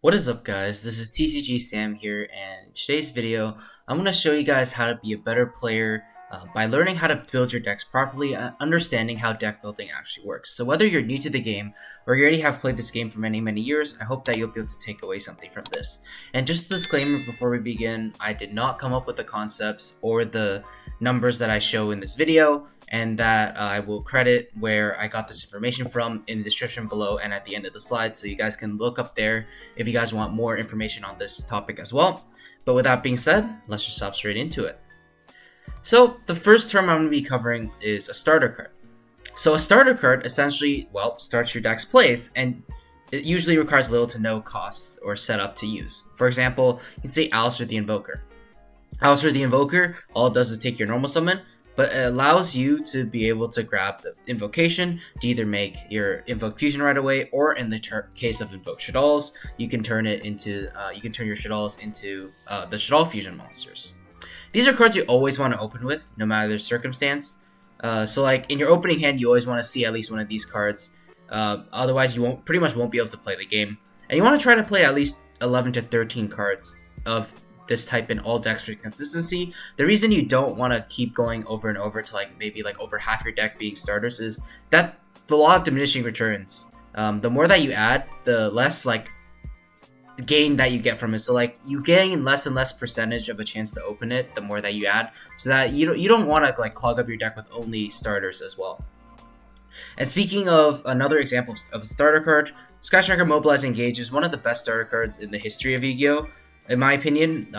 What is up, guys? This is Tcg Sam here, and in today's video I'm going to show you guys how to be a better player by learning how to build your decks properly and understanding how deck building actually works. So whether you're new to the game or you already have played this game for many years, I hope that you'll be able to take away something from this. And just a disclaimer before we begin, I did not come up with the concepts or the numbers that I show in this video, and that I will credit where I got this information from in the description below and at the end of the slide, so you guys can look up there if you guys want more information on this topic as well. But with that being said, let's just hop straight into it. So the first term I'm going to be covering is a starter card. So a starter card essentially, starts your deck's plays, and it usually requires little to no costs or setup to use. For example, you can say Alistair the Invoker. Alistair the Invoker, all it does is take your normal summon, but it allows you to be able to grab the invocation to either make your invoke fusion right away, or in the case of invoke Shaddolls, you can turn your Shaddolls into the Shaddol fusion monsters. These are cards you always want to open with, no matter the circumstance. So like in your opening hand, you always want to see at least one of these cards. Otherwise, you pretty much won't be able to play the game. And you want to try to play at least 11 to 13 cards of this type in all decks for consistency. The reason you don't want to keep going over and over to maybe over half your deck being starters is that the law of diminishing returns. The more that you add, the less gain that you get from it. So you gain less and less percentage of a chance to open it the more that you add, so that you don't want to clog up your deck with only starters as well. And speaking of another example of a starter card, Sky Striker Mobilize Engage is one of the best starter cards in the history of Yugioh, in my opinion.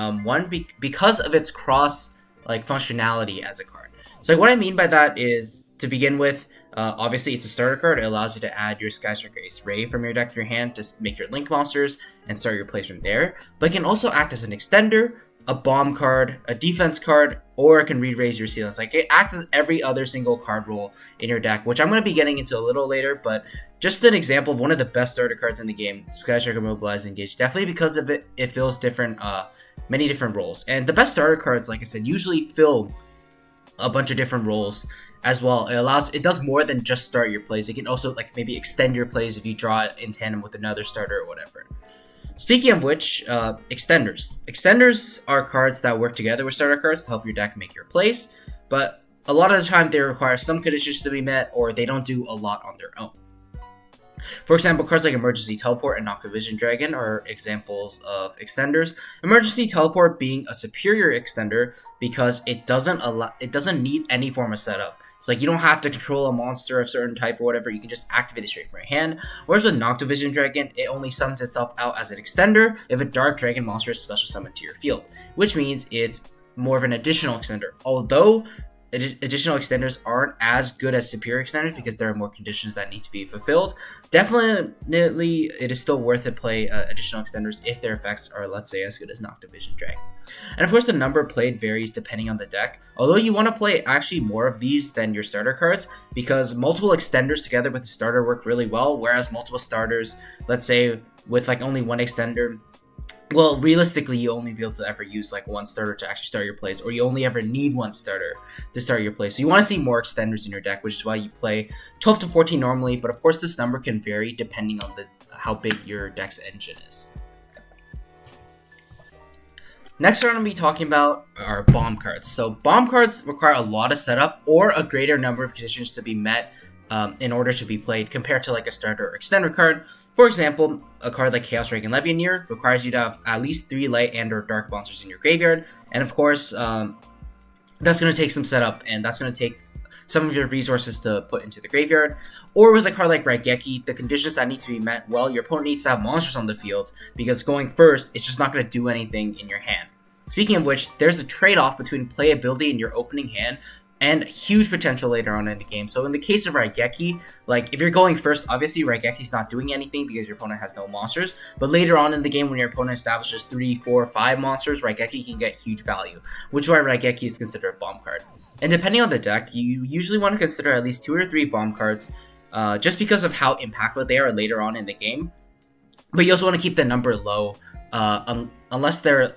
Because of its cross functionality as a card. So what I mean by that is, to begin with, obviously it's a starter card. It allows you to add your Sky Striker Ace Ray from your deck to your hand to make your link monsters and start your plays from there. But it can also act as an extender, a bomb card, a defense card, or it can re-raise your ceilings. It acts as every other single card role in your deck, which I'm going to be getting into a little later, but just an example of one of the best starter cards in the game, Sky Striker Mobilize Engage. Definitely because of it, it fills many different roles. And the best starter cards, like I said, usually fill a bunch of different roles as well. It does more than just start your plays. It can also maybe extend your plays if you draw it in tandem with another starter or whatever. Speaking of which, extenders. Extenders are cards that work together with starter cards to help your deck make your plays, but a lot of the time they require some conditions to be met, or they don't do a lot on their own. For example, cards like Emergency Teleport and Noctovision Dragon are examples of extenders. Emergency Teleport being a superior extender because it doesn't need any form of setup. So you don't have to control a monster of a certain type or whatever. You can just activate it straight from your hand. Whereas with Noctovision Dragon, it only summons itself out as an extender if a Dark Dragon monster is special summoned to your field, which means it's more of an additional extender. Although additional extenders aren't as good as superior extenders because there are more conditions that need to be fulfilled, definitely it is still worth it to play additional extenders if their effects are, let's say, as good as Noctovision Dragon. And of course, the number played varies depending on the deck, although you want to play actually more of these than your starter cards, because multiple extenders together with the starter work really well, whereas multiple starters, let's say with only one extender, well, realistically, you only be able to ever use one starter to actually start your plays, or you only ever need one starter to start your plays. So you want to see more extenders in your deck, which is why you play 12 to 14 normally, but of course this number can vary depending on how big your deck's engine is. Next, we're going to be talking about our bomb cards. So bomb cards require a lot of setup or a greater number of conditions to be met in order to be played compared to a starter or extender card. For example, a card like Chaos Dragon Legionnaire requires you to have at least 3 light and or dark monsters in your graveyard, and of course that's going to take some setup, and that's going to take some of your resources to put into the graveyard. Or with a card like Raigeki, the conditions that need to be met, well, your opponent needs to have monsters on the field, because going first, it's just not going to do anything in your hand. Speaking of which, there's a trade-off between playability in your opening hand and huge potential later on in the game. So in the case of Raigeki, if you're going first, obviously Raigeki's not doing anything because your opponent has no monsters, but later on in the game when your opponent establishes 3, 4, 5 monsters, Raigeki can get huge value, which is why Raigeki is considered a bomb card. And depending on the deck, you usually want to consider at least 2 or 3 bomb cards, just because of how impactful they are later on in the game. But you also want to keep the number low, unless they're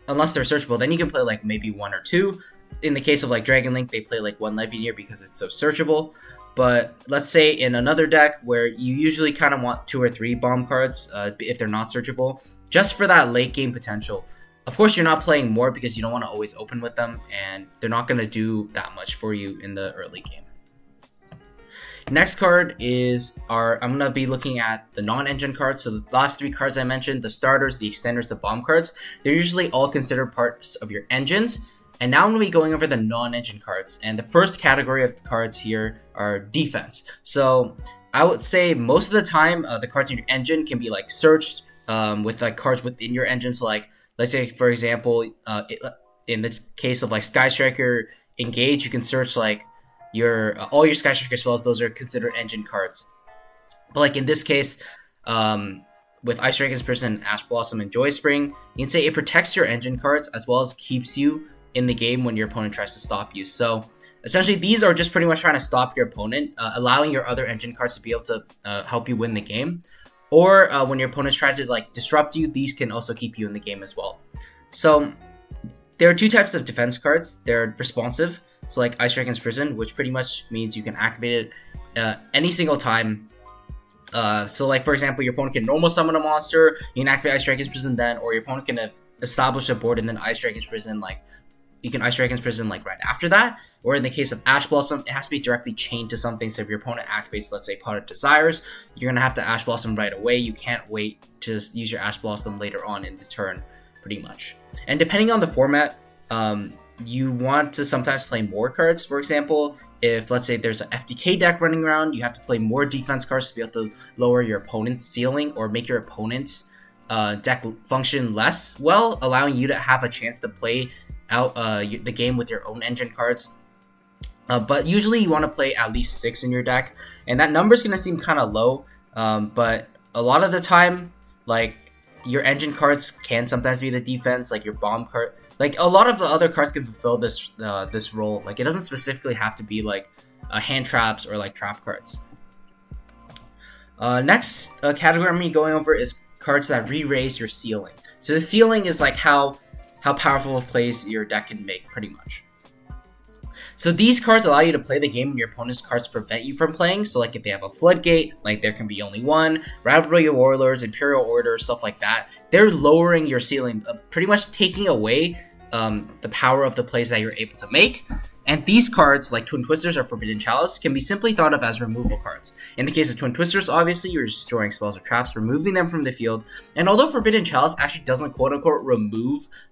searchable. Then you can play maybe 1 or 2. In the case of Dragon Link, they play 1 Legionnaire because it's so searchable. But let's say in another deck where you usually kind of want 2 or 3 bomb cards, if they're not searchable, just for that late game potential. Of course, you're not playing more because you don't want to always open with them, and they're not going to do that much for you in the early game. Next card is I'm going to be looking at the non-engine cards. So the last 3 cards I mentioned, the starters, the extenders, the bomb cards, they're usually all considered parts of your engines. And now I'm going to be going over the non-engine cards. And the first category of the cards here are defense. So I would say most of the time, the cards in your engine can be like searched with like cards within your engine. So like, let's say, for example, in the case of like Sky Striker Engage, you can search like all your Sky Striker spells. Those are considered engine cards. But like in this case, with Ice Dragon's Prison, Ash Blossom, and Joy Spring, you can say it protects your engine cards as well as keeps you in the game when your opponent tries to stop you. So essentially, these are just pretty much trying to stop your opponent, allowing your other engine cards to be able to help you win the game. Or when your opponents try to like disrupt you, these can also keep you in the game as well. So there are 2 types of defense cards. They're responsive, so like Ice Dragon's Prison, which pretty much means you can activate it any single time. So like for example, your opponent can normal summon a monster, you can activate Ice Dragon's Prison then, or your opponent can establish a board and then Ice Dragon's Prison, like you can Ice Dragon's Prison like right after that. Or in the case of Ash Blossom, it has to be directly chained to something. So if your opponent activates, let's say, Pot of Desires, you're gonna have to Ash Blossom right away. You can't wait to use your Ash Blossom later on in the turn, pretty much. And depending on the format, you want to sometimes play more cards. For example, if let's say there's an FDK deck running around, you have to play more defense cards to be able to lower your opponent's ceiling or make your opponent's deck function less well, allowing you to have a chance to play out the game with your own engine cards. But usually you want to play at least 6 in your deck, and that number is going to seem kind of low, but a lot of the time, like, your engine cards can sometimes be the defense, like your bomb card. Like, a lot of the other cards can fulfill this this role. Like, it doesn't specifically have to be like hand traps or like trap cards. Next category I'm going to be going over is cards that re-raise your ceiling. So the ceiling is like how powerful of plays your deck can make, pretty much. So these cards allow you to play the game when your opponent's cards prevent you from playing. So like if they have a Floodgate, like there can be only one, Rivalry Warlords, Imperial Order, stuff like that. They're lowering your ceiling, pretty much taking away the power of the plays that you're able to make. And these cards, like Twin Twisters or Forbidden Chalice, can be simply thought of as removal cards. In the case of Twin Twisters, obviously, you're destroying spells or traps, removing them from the field. And although Forbidden Chalice actually doesn't quote-unquote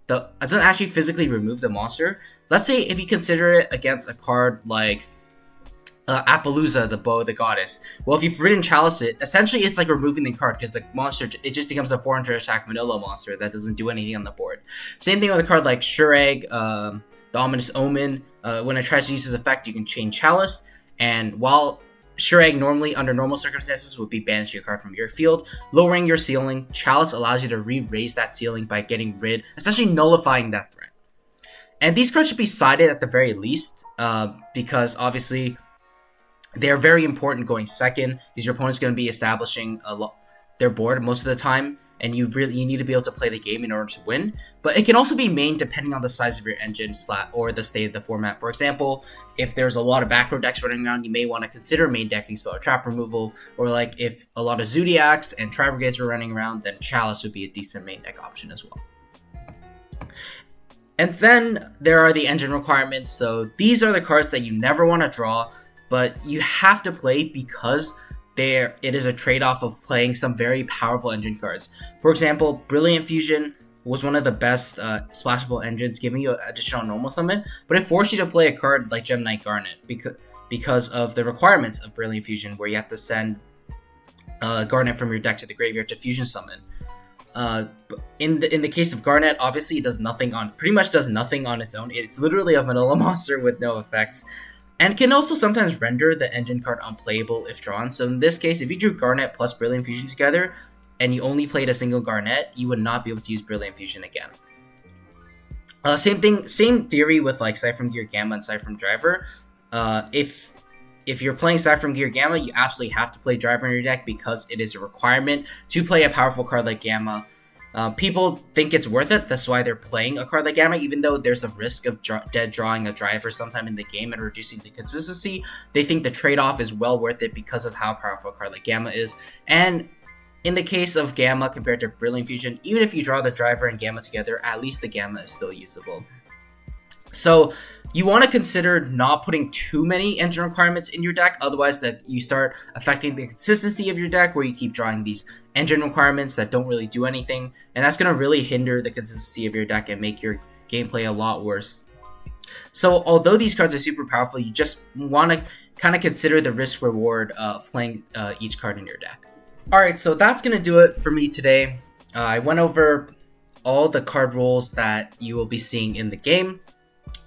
doesn't actually physically remove the monster, let's say if you consider it against a card like Appaloosa, the Bow of the Goddess. Well, if you've Forbidden Chalice it, essentially it's like removing the card because the monster, it just becomes a 400 attack vanilla monster that doesn't do anything on the board. Same thing with a card like Shureg, the Ominous Omen. When it tries to use his effect, you can chain Chalice, and while Shureg normally, under normal circumstances, would be banishing a card from your field, lowering your ceiling, Chalice allows you to re-raise that ceiling by getting rid, essentially nullifying that threat. And these cards should be sided at the very least, because obviously they're very important going second, because your opponent's going to be establishing their board most of the time, and you need to be able to play the game in order to win. But it can also be main depending on the size of your engine or the state of the format. For example, if there's a lot of back row decks running around, you may want to consider main decking spell or trap removal. Or like if a lot of Zodiacs and Tri-Brigades are running around, then Chalice would be a decent main deck option as well. And then there are the engine requirements. So these are the cards that you never want to draw, but you have to play because it is a trade-off of playing some very powerful engine cards. For example, Brilliant Fusion was one of the best splashable engines, giving you additional normal summon, but it forced you to play a card like Gem Knight Garnet because of the requirements of Brilliant Fusion, where you have to send Garnet from your deck to the graveyard to fusion summon. In the case of Garnet, obviously it pretty much does nothing on its own. It's literally a vanilla monster with no effects, and can also sometimes render the engine card unplayable if drawn. So in this case, if you drew Garnet plus Brilliant Fusion together, and you only played a single Garnet, you would not be able to use Brilliant Fusion again. Same theory with like Cypher Gear Gamma and Cypher Driver. If you're playing Cypher Gear Gamma, you absolutely have to play Driver in your deck because it is a requirement to play a powerful card like Gamma. People think it's worth it. That's why they're playing a card like Gamma, even though there's a risk of dead drawing a driver sometime in the game and reducing the consistency. They think the trade-off is well worth it because of how powerful a card like Gamma is. And in the case of Gamma compared to Brilliant Fusion, even if you draw the driver and Gamma together, at least the Gamma is still usable. So you want to consider not putting too many engine requirements in your deck, otherwise that you start affecting the consistency of your deck, where you keep drawing these engine requirements that don't really do anything, and that's going to really hinder the consistency of your deck and make your gameplay a lot worse. So although these cards are super powerful, you just want to kind of consider the risk reward of playing each card in your deck. Alright, so that's going to do it for me today. I went over all the card rules that you will be seeing in the game,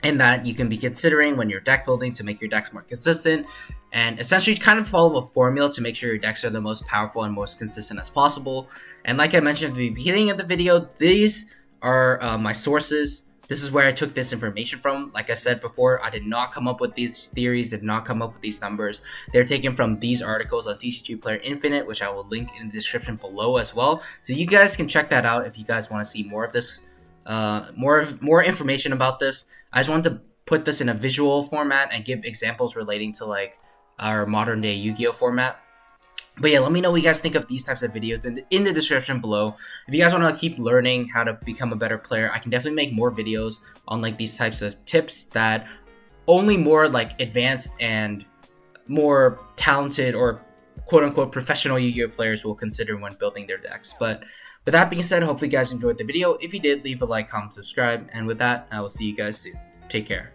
and that you can be considering when you're deck building to make your decks more consistent, and essentially kind of follow a formula to make sure your decks are the most powerful and most consistent as possible. And like I mentioned at the beginning of the video, these are my sources. This is where I took this information from. Like I said before, I did not come up with these theories, did not come up with these numbers. They're taken from these articles on TCG Player Infinite, which I will link in the description below as well. So you guys can check that out if you guys want to see more of this, more information about this. I just wanted to put this in a visual format and give examples relating to like our modern day Yu-Gi-Oh format. But yeah, let me know what you guys think of these types of videos in the description below. If you guys want to keep learning how to become a better player, I can definitely make more videos on like these types of tips that only more like advanced and more talented or quote-unquote professional Yu-Gi-Oh players will consider when building their decks. But with that being said, hopefully you guys enjoyed the video. If you did, leave a like, comment, subscribe, and with that, I will see you guys soon. Take care.